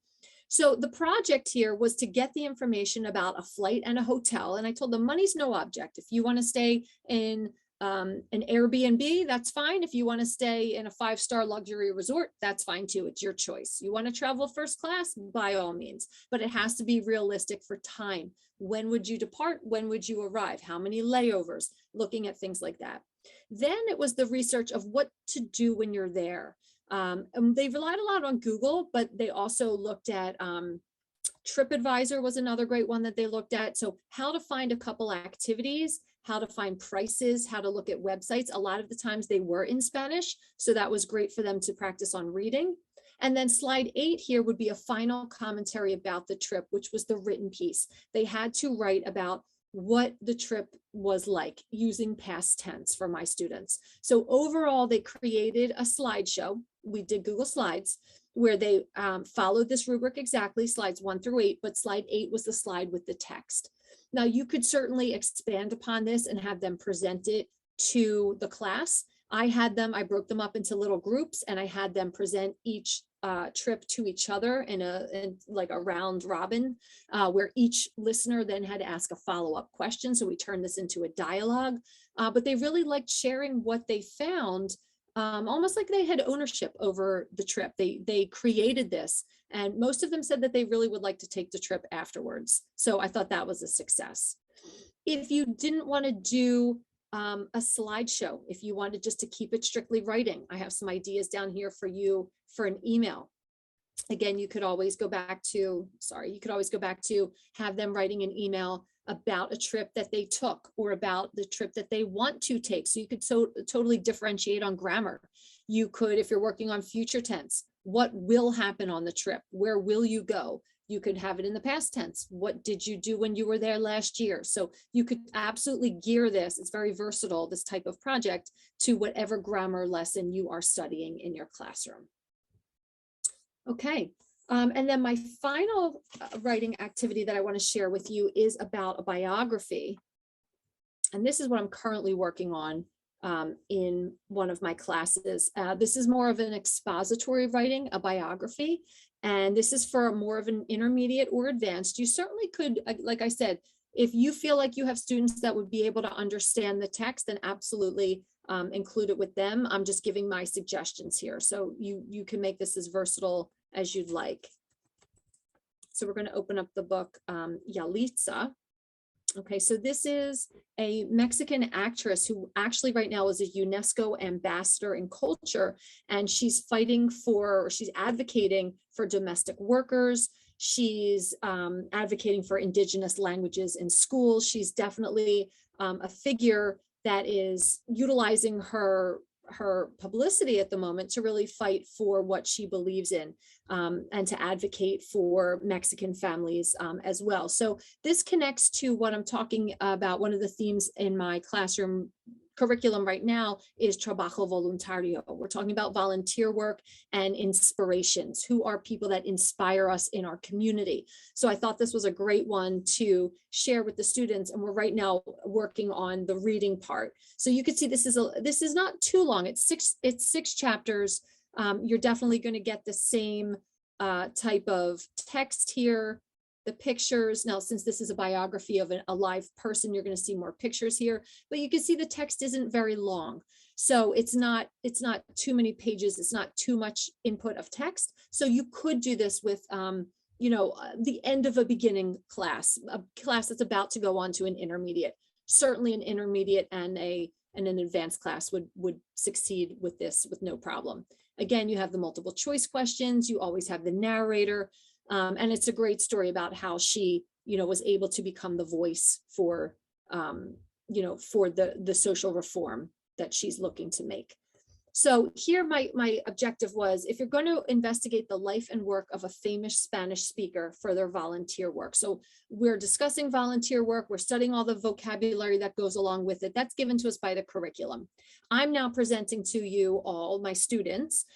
So the project here was to get the information about a flight and a hotel. And I told them money's no object. If you want to stay in an Airbnb, that's fine. If you want to stay in a 5-star luxury resort, that's fine too. It's your choice. You want to travel first class, by all means, but it has to be realistic for time. When would you depart? When would you arrive? How many layovers? Looking at things like that. Then it was the research of what to do when you're there. And they relied a lot on Google, but they also looked at TripAdvisor was another great one that they looked at. So how to find a couple activities, how to find prices, how to look at websites. A lot of the times they were in Spanish, so that was great for them to practice on reading. And then slide 8 here would be a final commentary about the trip, which was the written piece. They had to write about what the trip was like using past tense for my students. So overall, they created a slideshow. We did Google Slides where they followed this rubric exactly, slides 1 through 8, but slide 8 was the slide with the text. Now you could certainly expand upon this and have them present it to the class. I broke them up into little groups and I had them present each trip to each other in like a round robin, where each listener then had to ask a follow-up question. So we turned this into a dialogue, but they really liked sharing what they found, almost like they had ownership over the trip. They created this, and most of them said that they really would like to take the trip afterwards. So I thought that was a success. If you didn't want to do a slideshow, if you wanted just to keep it strictly writing, I have some ideas down here for you for an email. Again, you could always go back to, have them writing an email about a trip that they took or about the trip that they want to take. So you could totally differentiate on grammar. You could, if you're working on future tense, what will happen on the trip? Where will you go? You could have it in the past tense. What did you do when you were there last year? So you could absolutely gear this. It's very versatile, this type of project, to whatever grammar lesson you are studying in your classroom. Okay. And then my final writing activity that I want to share with you is about a biography. And this is what I'm currently working on in one of my classes. This is more of an expository writing, a biography. And this is for more of an intermediate or advanced. You certainly could, like I said, if you feel like you have students that would be able to understand the text, then absolutely include it with them. I'm just giving my suggestions here. So you can make this as versatile as you'd like. So we're going to open up the book Yalitza. Okay, so this is a Mexican actress who actually right now is a UNESCO ambassador in culture, and she's advocating for domestic workers. She's advocating for indigenous languages in schools. She's definitely a figure that is utilizing her publicity at the moment to really fight for what she believes in, and to advocate for Mexican families as well. So this connects to what I'm talking about. One of the themes in my classroom curriculum right now is trabajo voluntario. We're talking about volunteer work and inspirations. Who are people that inspire us in our community? So I thought this was a great one to share with the students. And we're right now working on the reading part. So you can see this is not too long. It's six chapters. You're definitely going to get the same type of text here. The pictures, now since this is a biography of a live person, you're going to see more pictures here, but you can see the text isn't very long. So it's not too many pages. It's not too much input of text. So you could do this with, the end of a beginning class, a class that's about to go on to an intermediate. Certainly an intermediate and an advanced class would succeed with this with no problem. Again, you have the multiple choice questions. You always have the narrator. And it's a great story about how she, was able to become the voice for, for the social reform that she's looking to make. So here my objective was, if you're going to investigate the life and work of a famous Spanish speaker for their volunteer work. So we're discussing volunteer work. We're studying all the vocabulary that goes along with it. That's given to us by the curriculum. I'm now presenting to you all, my students,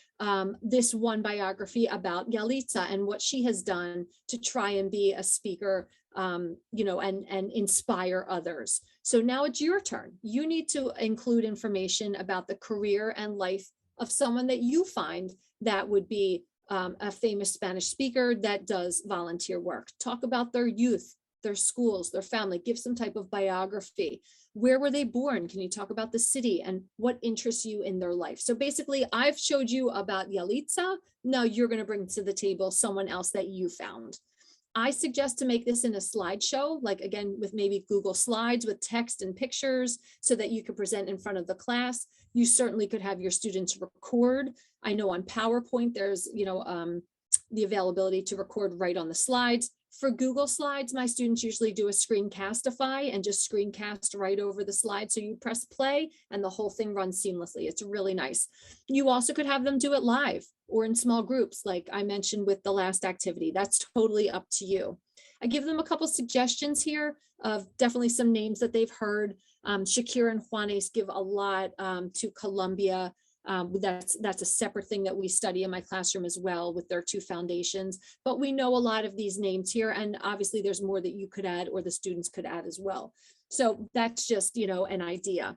this one biography about Yalitza and what she has done to try and be a speaker, and inspire others. So now it's your turn. You need to include information about the career and life of someone that you find that would be a famous Spanish speaker that does volunteer work. Talk about their youth, their schools, their family, give some type of biography. Where were they born? Can you talk about the city and what interests you in their life? So basically, I've showed you about Yalitza. Now you're going to bring to the table someone else that you found. I suggest to make this in a slideshow, like again, with maybe Google Slides with text and pictures so that you can present in front of the class. You certainly could have your students record. I know on PowerPoint, there's, the availability to record right on the slides. For Google Slides, my students usually do a screencastify and just screencast right over the slide. So you press play and the whole thing runs seamlessly. It's really nice. You also could have them do it live or in small groups, like I mentioned with the last activity. That's totally up to you. I give them a couple suggestions here of definitely some names that they've heard. Shakira and Juanes give a lot to Colombia. That's a separate thing that we study in my classroom as well with their two foundations, but we know a lot of these names here, and obviously there's more that you could add or the students could add as well. So that's just, an idea.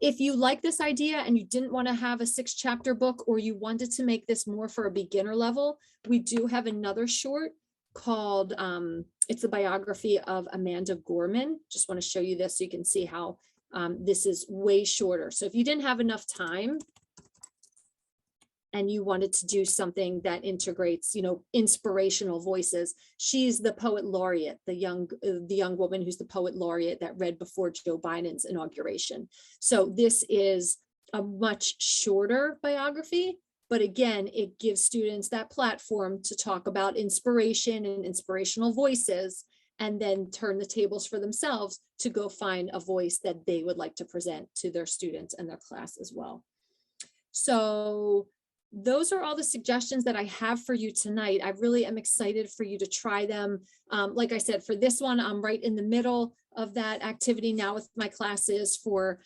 If you like this idea and you didn't want to have a 6-chapter book, or you wanted to make this more for a beginner level, we do have another short called, it's a biography of Amanda Gorman. Just want to show you this so you can see how this is way shorter. So if you didn't have enough time and you wanted to do something that integrates, inspirational voices, she's the poet laureate, the young woman who's the poet laureate that read before Joe Biden's inauguration. So this is a much shorter biography, But again, it gives students that platform to talk about inspiration and inspirational voices, and then turn the tables for themselves to go find a voice that they would like to present to their students and their class as well. So those are all the suggestions that I have for you tonight. I really am excited for you to try them. Like I said, for this one, I'm right in the middle of that activity now with my classes. For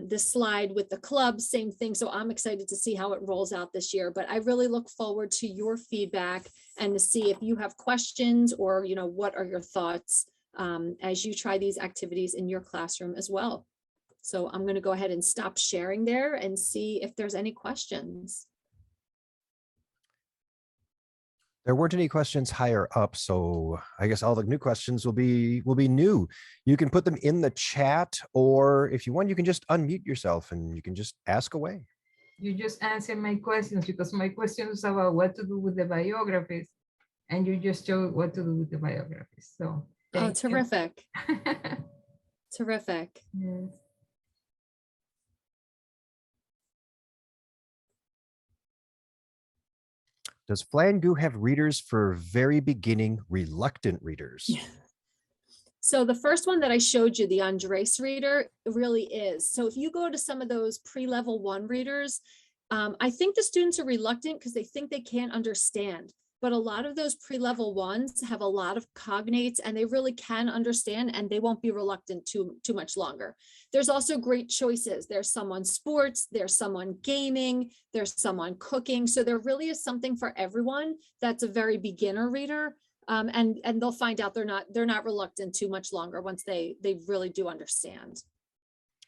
this slide with the club, same thing. So I'm excited to see how it rolls out this year, but I really look forward to your feedback and to see if you have questions or, what are your thoughts as you try these activities in your classroom as well. So I'm going to go ahead and stop sharing there and see if there's any questions. There weren't any questions higher up, so I guess all the new questions will be new. You can put them in the chat, or if you want, you can just unmute yourself and you can just ask away. You just answered my questions, because my question was about what to do with the biographies, and you just showed what to do with the biographies. So terrific. Terrific. Yes. Does Flangu have readers for very beginning reluctant readers? So the first one that I showed you, the Andres reader, really is. So if you go to some of those pre-level 1 readers, I think the students are reluctant because they think they can't understand. But a lot of those pre-level 1s have a lot of cognates and they really can understand, and they won't be reluctant too much longer. There's also great choices. There's some on sports, there's some on gaming, there's some on cooking. So there really is something for everyone that's a very beginner reader. And they'll find out they're not reluctant too much longer once they really do understand.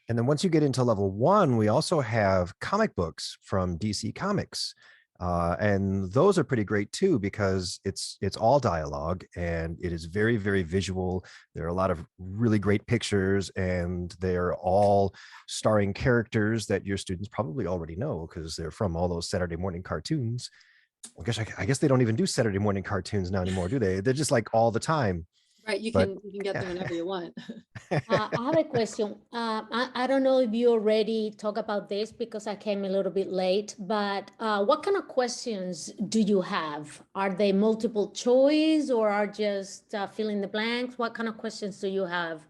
And then once you get into level 1, we also have comic books from DC Comics. And those are pretty great too, because it's all dialogue and it is very, very visual. There are a lot of really great pictures, and they're all starring characters that your students probably already know because they're from all those Saturday morning cartoons. I guess they don't even do Saturday morning cartoons now anymore, do they? They're just like all the time. Right, you can get them whenever you want. I have a question. I don't know if you already talked about this because I came a little bit late, but what kind of questions do you have? Are they multiple choice or are just fill in the blanks? What kind of questions do you have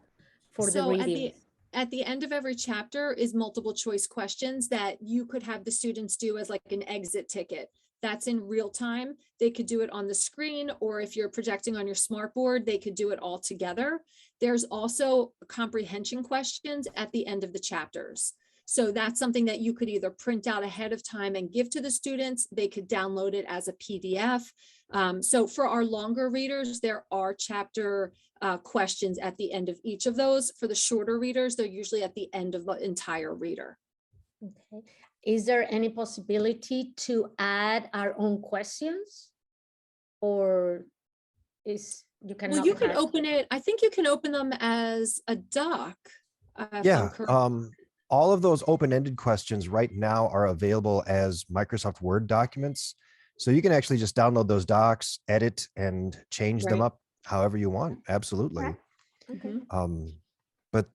for the reading? At the end of every chapter is multiple choice questions that you could have the students do as like an exit ticket. That's in real time. They could do it on the screen, or if you're projecting on your smartboard, they could do it all together. There's also comprehension questions at the end of the chapters. So that's something that you could either print out ahead of time and give to the students. They could download it as a PDF. So for our longer readers, there are chapter questions at the end of each of those. For the shorter readers, they're usually at the end of the entire reader. Okay. Is there any possibility to add our own questions, or is you cannot? Well, you can open it. I think you can open them as a doc. Yeah. All of those open-ended questions right now are available as Microsoft Word documents. So you can actually just download those docs, edit, and change them up however you want. Absolutely. Okay. But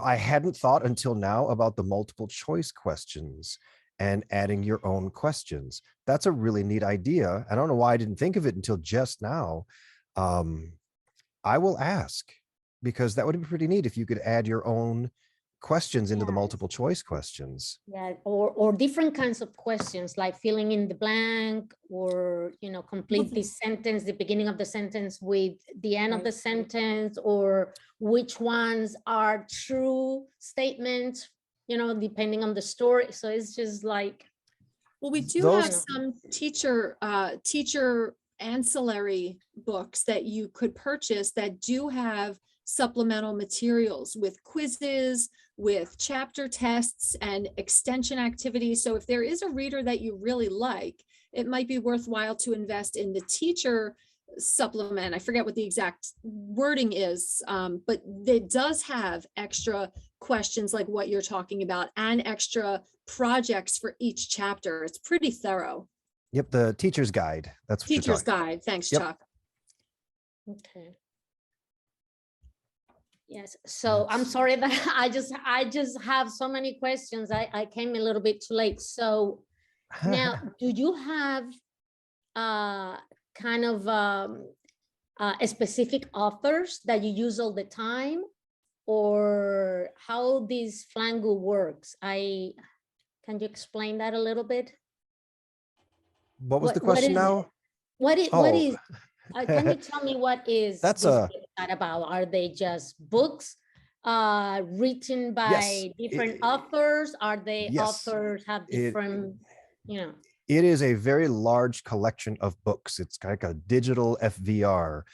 I hadn't thought until now about the multiple choice questions and adding your own questions. That's a really neat idea. I don't know why I didn't think of it until just now. I will ask, because that would be pretty neat if you could add your own questions into the multiple choice questions. Yeah, or different kinds of questions, like filling in the blank, or complete this sentence, the beginning of the sentence with the end of the sentence, or which ones are true statements, depending on the story. So it's just like, well, we do have some teacher ancillary books that you could purchase that do have supplemental materials with quizzes, with chapter tests and extension activities. So if there is a reader that you really like, it might be worthwhile to invest in the teacher supplement. I forget what the exact wording is, but it does have extra questions like what you're talking about and extra projects for each chapter. It's pretty thorough. Yep, the teacher's guide. That's what teacher's guide. Thanks, Chuck. Okay. Yes, so I'm sorry that I just have so many questions. I came a little bit too late. So Now, do you have kind of specific authors that you use all the time, or how this Flangu works? Can you explain that a little bit? What was the What question is it? now? What is, Oh, can you tell me what is that's this a website about? Are they just books written yes. by different authors? Are they Yes. authors have different, you know? It is a very large collection of books. It's like a digital FVR.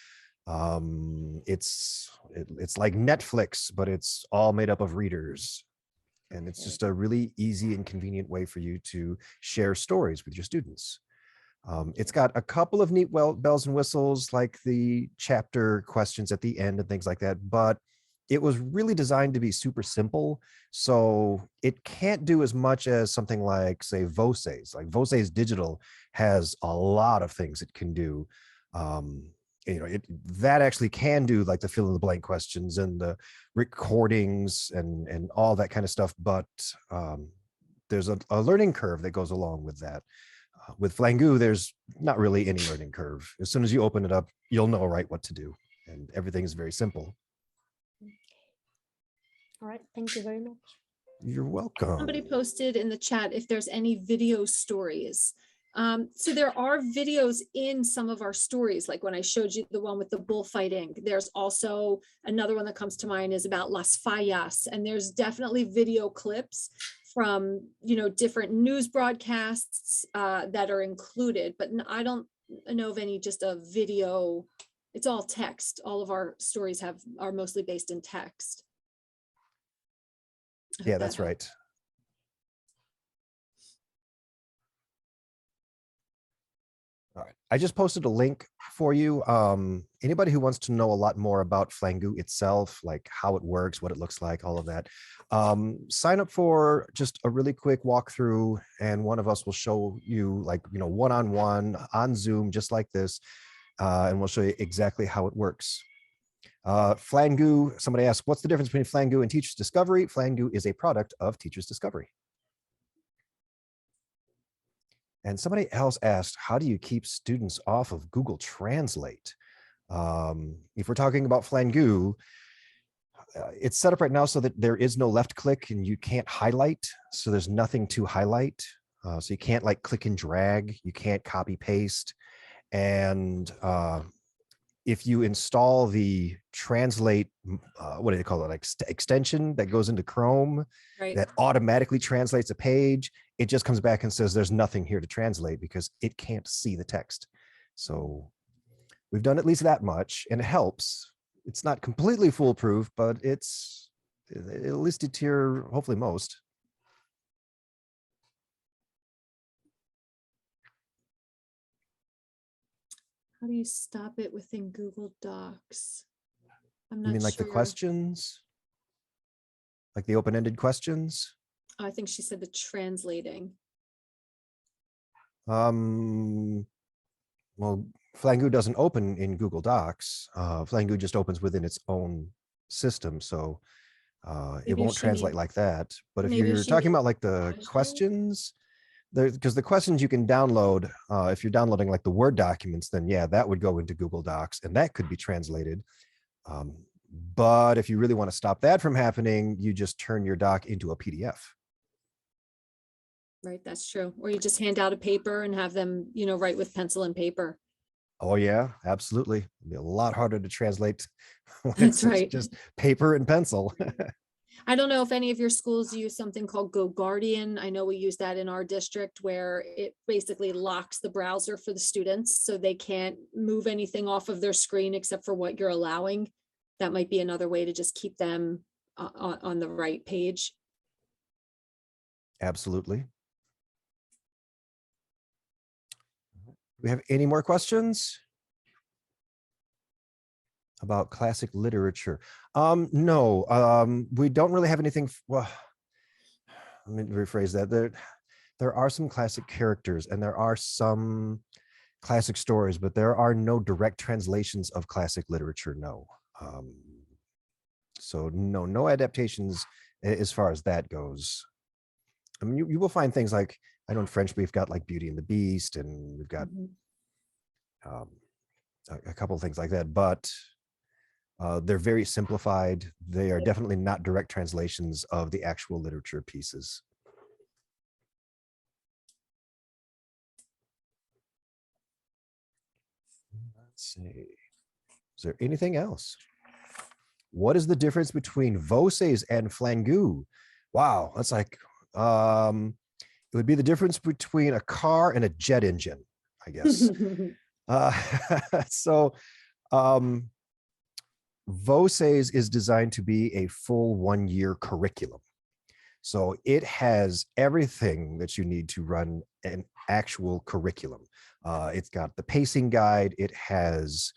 It's like Netflix, but it's all made up of readers. And it's just a really easy and convenient way for you to share stories with your students. It's got a couple of neat bells and whistles, like the chapter questions at the end and things like that, but it was really designed to be super simple. So it can't do as much as something like, say, Voces. Like Voces Digital has a lot of things it can do. That actually can do like the fill in the blank questions and the recordings and all that kind of stuff. But there's a learning curve that goes along with that. With Flangu, there's not really any learning curve. As soon as you open it up, you'll know right what to do. And everything is very simple. All right, thank you very much. You're welcome. Somebody posted in the chat if there's any video stories. So there are videos in some of our stories, like when I showed you the one with the bullfighting. There's also another one that comes to mind is about Las Fallas, and there's definitely video clips from different news broadcasts that are included, but I don't know of any just a video. It's all text. All of our stories are mostly based in text. Yeah, that's right. All right, I just posted a link for you. Anybody who wants to know a lot more about Flangu itself, like how it works, what it looks like, all of that, sign up for just a really quick walkthrough, and one of us will show you, like, one-on-one on Zoom, just like this, and we'll show you exactly how it works. Flangu, somebody asked, what's the difference between Flangu and Teachers Discovery? Flangu is a product of Teachers Discovery. And somebody else asked, how do you keep students off of Google Translate? If we're talking about Flangu, it's set up right now so that there is no left click and you can't highlight. So there's nothing to highlight. So you can't like click and drag, you can't copy paste. And if you install the translate, what do they call it? Like extension that goes into Chrome, Right. that automatically translates a page, it just comes back and says there's nothing here to translate because it can't see the text. So we've done at least that much, and it helps. It's not completely foolproof, but it's at least a tier, hopefully most. How do you stop it within Google Docs? I'm not You mean like sure. the questions? Like the open-ended questions? Oh, I think she said the translating. Well, Flangu doesn't open in Google Docs. Flangu just opens within its own system, so it Maybe won't she translate mean- like that. But if maybe you're she talking means about like the questions? questions, because the questions you can download, if you're downloading like the Word documents, then yeah, that would go into Google Docs and that could be translated. But if you really want to stop that from happening, you just turn your doc into a PDF. Right, that's true. Or you just hand out a paper and have them, write with pencil and paper. Oh yeah, absolutely. It'd be a lot harder to translate when That's it's right. just paper and pencil. I don't know if any of your schools use something called Go Guardian. I know we use that in our district, where it basically locks the browser for the students so they can't move anything off of their screen except for what you're allowing. That might be another way to just keep them on the right page. Absolutely. Do we have any more questions about classic literature? No, we don't really have anything. Well, let me rephrase that. There are some classic characters and there are some classic stories, but there are no direct translations of classic literature. No. So no adaptations as far as that goes. I mean, you will find things like I know in French we've got like Beauty and the Beast, and we've got a couple of things like that, but they're very simplified. They are definitely not direct translations of the actual literature pieces. Let's see. Is there anything else? What is the difference between Vosges and Flangu? Wow, that's like, it would be the difference between a car and a jet engine, I guess. So Vosges is designed to be a full 1-year curriculum. So it has everything that you need to run an actual curriculum. It's got the pacing guide. It has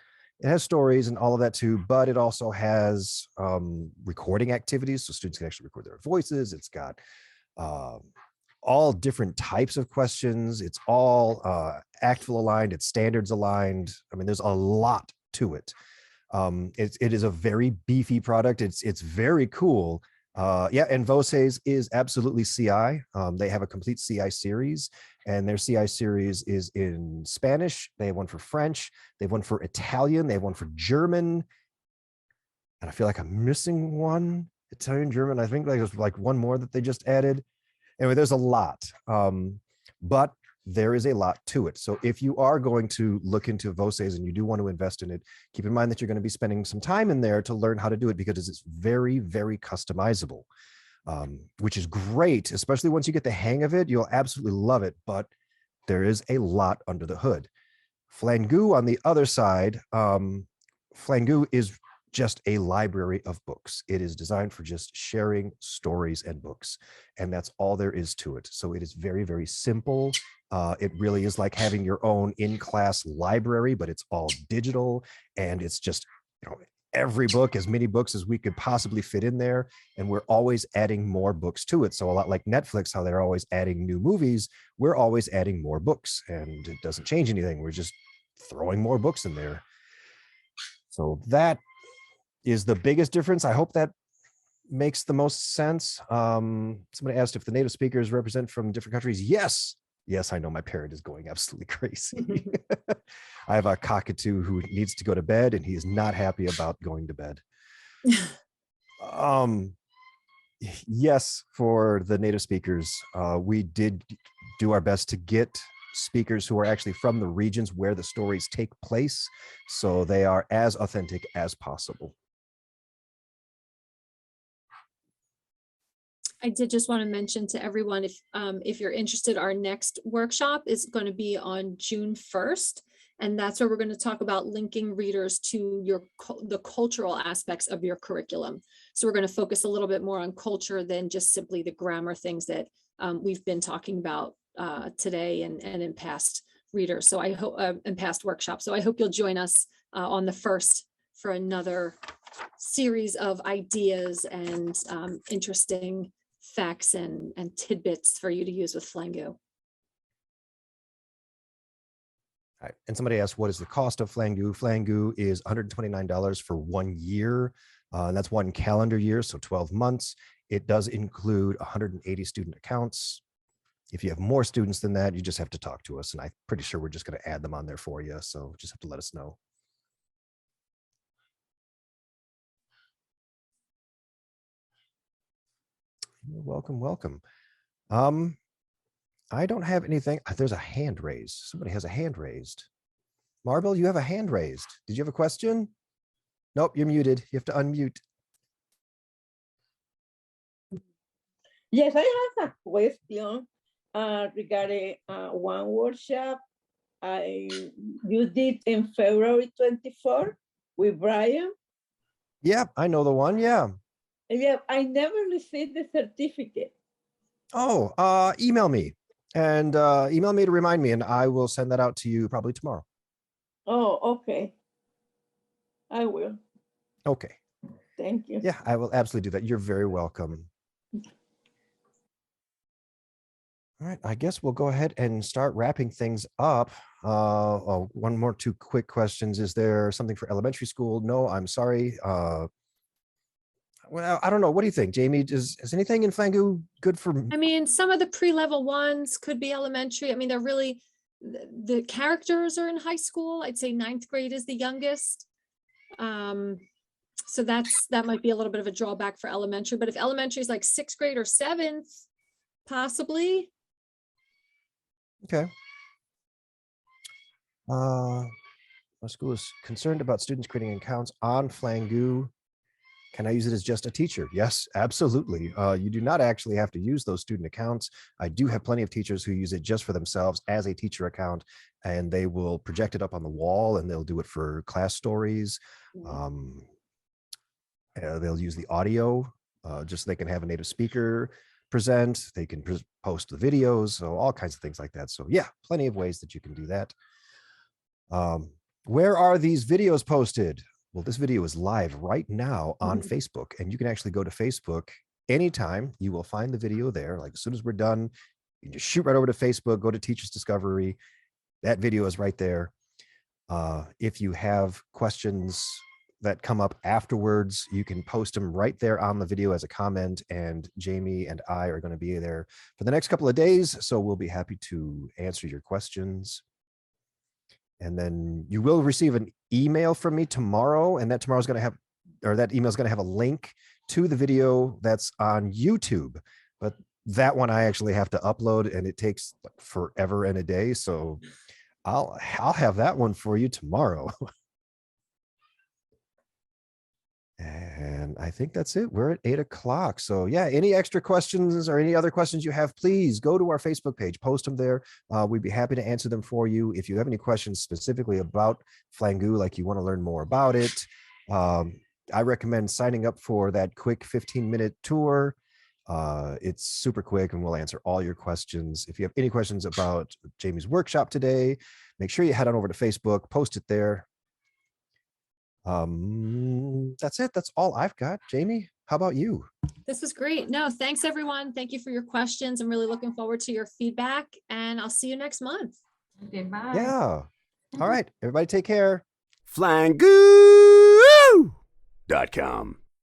stories and all of that too, but it also has recording activities. So students can actually record their voices. It's got all different types of questions. It's all ACTFL aligned. It's standards aligned. I mean, there's a lot to it. It is a very beefy product. It's very cool. Yeah, and Vosges is absolutely CI. They have a complete CI series, and their CI series is in Spanish. They have one for French. They have one for Italian. They have one for German. And I feel like I'm missing one. Italian, German. I think there's like one more that they just added. Anyway, there's a lot, but there is a lot to it. So if you are going to look into Vosges and you do want to invest in it, keep in mind that you're going to be spending some time in there to learn how to do it, because it's very, very customizable, which is great, especially once you get the hang of it. You'll absolutely love it, but there is a lot under the hood. Flangu, on the other side, Flangu is just a library of books. It is designed for just sharing stories and books, and that's all there is to it. So it is very, very simple. It really is like having your own in-class library, but it's all digital, and it's just, every book, as many books as we could possibly fit in there, and we're always adding more books to it. So a lot like Netflix, how they're always adding new movies, we're always adding more books, and it doesn't change anything. We're just throwing more books in there. So that is the biggest difference. I hope that makes the most sense. Somebody asked if the native speakers represent from different countries. Yes, I know my parrot is going absolutely crazy. I have a cockatoo who needs to go to bed, and he is not happy about going to bed. Yes, for the native speakers, we did do our best to get speakers who are actually from the regions where the stories take place, so they are as authentic as possible. I did just want to mention to everyone, if you're interested, our next workshop is going to be on June 1st. And that's where we're going to talk about linking readers to the cultural aspects of your curriculum. So we're going to focus a little bit more on culture than just simply the grammar things that we've been talking about today and in past readers. So I hope in past workshops. So I hope you'll join us on the 1st for another series of ideas and interesting facts and tidbits for you to use with Flangu. All right. And somebody asked, what is the cost of Flangu? Flangu is $129 for 1 year. And that's 1 calendar year, so 12 months. It does include 180 student accounts. If you have more students than that, you just have to talk to us. And I'm pretty sure we're just going to add them on there for you. So just have to let us know. You're welcome. Welcome. I don't have anything. There's a hand raised. Somebody has a hand raised. Marble, you have a hand raised. Did you have a question? Nope, you're muted. You have to unmute. Yes, I have a question regarding one workshop you did in February 24 with Brian. Yeah, I know the one. Yeah. Yeah, I never received the certificate. Oh, email me and email me to remind me, and I will send that out to you probably tomorrow. Oh, okay. I will. Okay. Thank you. Yeah, I will absolutely do that. You're very welcome. All right, I guess we'll go ahead and start wrapping things up. One more, 2 quick questions. Is there something for elementary school? No, I'm sorry. Well, I don't know. What do you think, Jamie? Is anything in Flangu good for? I mean, some of the pre-level ones could be elementary. I mean, they're really, the characters are in high school. I'd say ninth grade is the youngest. So that might be a little bit of a drawback for elementary, but if elementary is like sixth grade or seventh, possibly. Okay. My school is concerned about students creating accounts on Flangu. Can I use it as just a teacher? Yes, absolutely. You do not actually have to use those student accounts. I do have plenty of teachers who use it just for themselves as a teacher account, and they will project it up on the wall, and they'll do it for class stories. They'll use the audio, just so they can have a native speaker present. They can post the videos, so all kinds of things like that. So yeah, plenty of ways that you can do that. Where are these videos posted? Well, this video is live right now on Facebook, and you can actually go to Facebook anytime. You will find the video there. Like as soon as we're done, you just shoot right over to Facebook, go to Teachers Discovery. That video is right there. If you have questions that come up afterwards, you can post them right there on the video as a comment, and Jamie and I are going to be there for the next couple of days, so we'll be happy to answer your questions. And then you will receive an email from me tomorrow, and that tomorrow's going to have, or that email is going to have a link to the video that's on YouTube. But that one I actually have to upload, and it takes forever and a day. So I'll have that one for you tomorrow. And I think that's it. We're at 8 o'clock. So yeah, any extra questions or any other questions you have, please go to our Facebook page, post them there. We'd be happy to answer them for you. If you have any questions specifically about Flangu, like you want to learn more about it, I recommend signing up for that quick 15-minute tour. It's super quick and we'll answer all your questions. If you have any questions about Jamie's workshop today, make sure you head on over to Facebook, post it there. That's it. That's all I've got. Jamie, how about you? This was great. No, thanks everyone. Thank you for your questions. I'm really looking forward to your feedback, and I'll see you next month. Okay, bye. Yeah. All right. Everybody take care. Flangu.com